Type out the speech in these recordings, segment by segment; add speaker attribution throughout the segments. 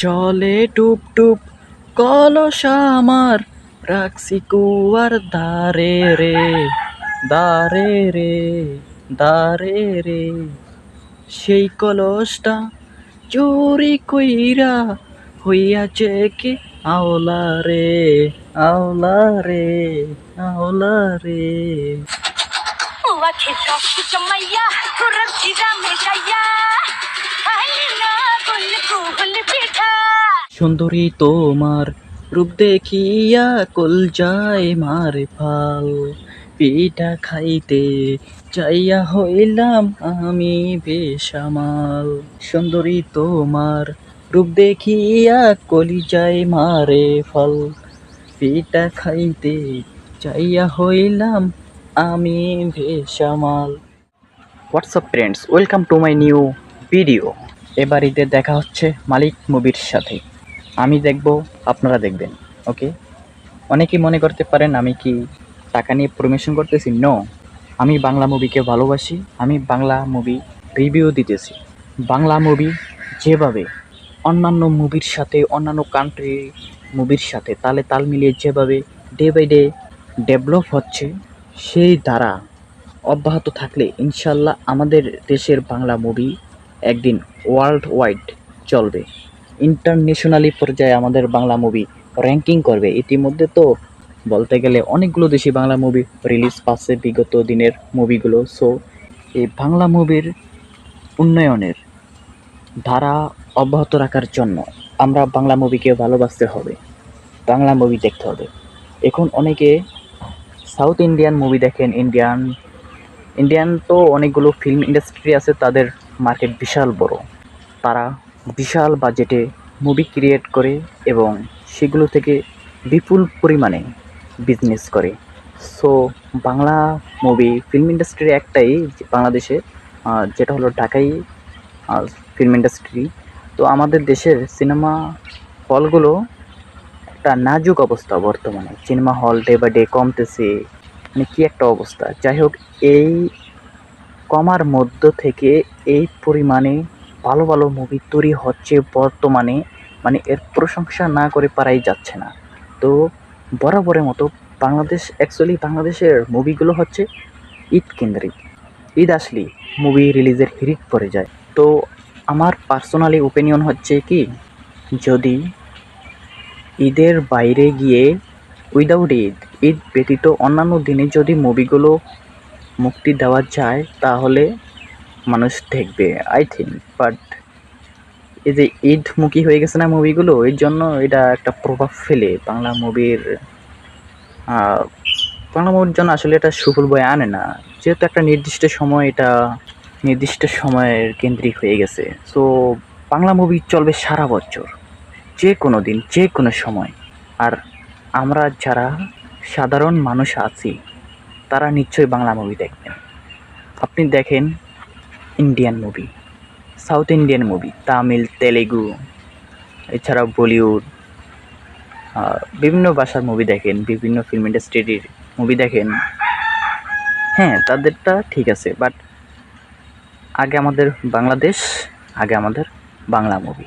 Speaker 1: জলে টুপ টুপ কলস আমার রাখছি কুয়ার ধারে রে, দারে রে, দারে রে। সেই কলসটা চুরি কইরা হইয়াছে কি আওলা রে, আওলা রে, আওলা রে। সুন্দরী তোমার রূপ দেখিয়া কলজায় মারে ফাল, পিঠা খাইতে চাইয়া হইলাম আমি বেসামাল। সুন্দরী তোমার রূপ দেখিয়া কলিজায় মারে ফল, পিঠা খাইতে চাইয়া হইলাম আমি বেসামাল। WhatsApp friends, welcome to my new video. এবার ঈদে দেখা হচ্ছে মালিক মুভির সাথে। আমি দেখব, আপনারা দেখবেন, ওকে? অনেকেই মনে করতে পারেন আমি কি টাকা নিয়ে প্রমোশন করতেছি। নো, আমি বাংলা মুভিকে ভালোবাসি। আমি বাংলা মুভি রিভিউ দিতেছি। বাংলা মুভি যেভাবে অন্যান্য মুভির সাথে, অন্যান্য কান্ট্রি মুভির সাথে তালে তাল মিলিয়ে যেভাবে ডে বাই ডে ডেভেলপ হচ্ছে, সেই দ্বারা অব্যাহত থাকলে ইনশাল্লাহ আমাদের দেশের বাংলা মুভি একদিন ওয়ার্ল্ড ওয়াইড চলবে। ইন্টারন্যাশনালি পর্যায়ে আমাদের বাংলা মুভি র্যাঙ্কিং করবে। ইতিমধ্যে তো বলতে গেলে অনেকগুলো দেশি বাংলা মুভি রিলিজ পাচ্ছে বিগত দিনের মুভিগুলো। সো এই বাংলা মুভির উন্নয়নের ধারা অব্যাহত রাখার জন্য আমরা বাংলা মুভিকে ভালোবাসতে হবে, বাংলা মুভি দেখতে হবে। এখন অনেকে সাউথ ইন্ডিয়ান মুভি দেখেন। ইন্ডিয়ান তো অনেকগুলো ফিল্ম ইন্ডাস্ট্রি আছে, তাদের মার্কেট বিশাল বড়। তারা বিশাল বাজেটে মুভি ক্রিয়েট করে এবং সেগুলো থেকে বিপুল পরিমাণে বিজনেস করে। So Bangla movie film industry একটাই বাংলাদেশে, যেটা হলো ঢাকাই ফিল্ম ইন্ডাস্ট্রি। তো আমাদের দেশের সিনেমা হলগুলো একটা নাজুক অবস্থা বর্তমানে। Cinema hall day by day কমতেছে, মানে কী একটা অবস্থা। যাই হোক, এই কমার মধ্য থেকে এই পরিমাণে ভালো ভালো মুভি তৈরি হচ্ছে বর্তমানে, মানে এর প্রশংসা না করে পারাই যাচ্ছে না। তো বরাবরের মতো বাংলাদেশের মুভিগুলো হচ্ছে ঈদ কেন্দ্রিক। ঈদ আসলেই মুভি রিলিজের হিড়িক পড়ে যায়। তো আমার পার্সোনালি ওপিনিয়ন হচ্ছে কি, যদি ঈদের বাইরে গিয়ে উইদাউট ঈদ ব্যতীত অন্যান্য দিনে যদি মুভিগুলো মুক্তি দেওয়া যায় তাহলে মানুষ দেখবে, আই থিঙ্ক। বাট এই যে ঈদমুখী হয়ে গেছে না মুভিগুলো, এর জন্য এটা একটা প্রভাব ফেলে বাংলা মুভির জন্য। আসলে এটা সুফল বয়ে আনে না, যেহেতু একটা নির্দিষ্ট সময়ের কেন্দ্রিক হয়ে গেছে। সো বাংলা মুভি চলবে সারা বছর, যে কোনো দিন, যে কোনো সময়। আর আমরা যারা সাধারণ মানুষ আছি তারা নিশ্চয়ই বাংলা মুভি দেখবেন। আপনি দেখেন Indian movie, south Indian movie, Tamil, Telugu, এছাড়াও বলিউড, বিভিন্ন ভাষার মুভি দেখেন, বিভিন্ন ফিল্ম ইন্ডাস্ট্রির মুভি দেখেন। হ্যাঁ, তাদেরটা ঠিক আছে, বাট আগে আমাদের বাংলাদেশ, আগে আমাদের বাংলা মুভি।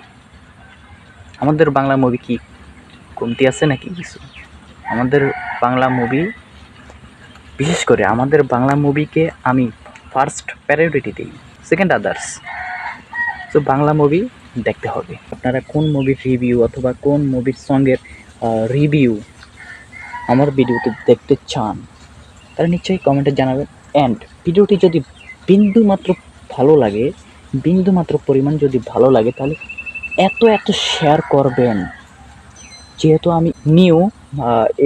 Speaker 1: আমাদের বাংলা মুভি কি কমতি আছে নাকি কিছু? আমাদের বাংলা মুভি, বিশেষ করে আমাদের বাংলা মুভিকে আমি ফার্স্ট প্রায়োরিটি দিই, সেকেন্ড আদার্স। তো বাংলা মুভি দেখতে হবে। আপনারা কোন মুভির রিভিউ অথবা কোন মুভির সঙ্গের রিভিউ আমার ভিডিওতে দেখতে চান তারা নিশ্চয়ই কমেন্টে জানাবেন। অ্যান্ড ভিডিওটি যদি বিন্দুমাত্র ভালো লাগে, বিন্দুমাত্র পরিমাণ যদি ভালো লাগে, তাহলে এত শেয়ার করবেন। যেহেতু আমি নিউ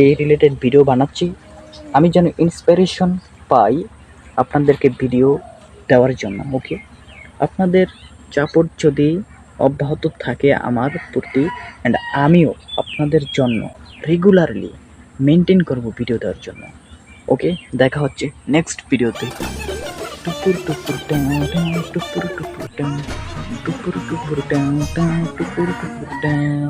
Speaker 1: এই রিলেটেড ভিডিও বানাচ্ছি, আমি যেন ইন্সপিরেশন পাই আপনাদেরকে ভিডিও দেওয়ার জন্য। ওকে, আপনাদের সাপোর্ট যদি অব্যাহত থাকে আমার প্রতি, অ্যান্ড আমিও আপনাদের জন্য রেগুলারলি মেনটেন করব ভিডিও দেওয়ার জন্য। ওকে, দেখা হচ্ছে নেক্সট ভিডিওতে। টুপুর টুপুর টাং টাং, টুপুর টুপুর টাং, টুপুর টুপুর টাং টাং, টুপুর টুপুর টাং।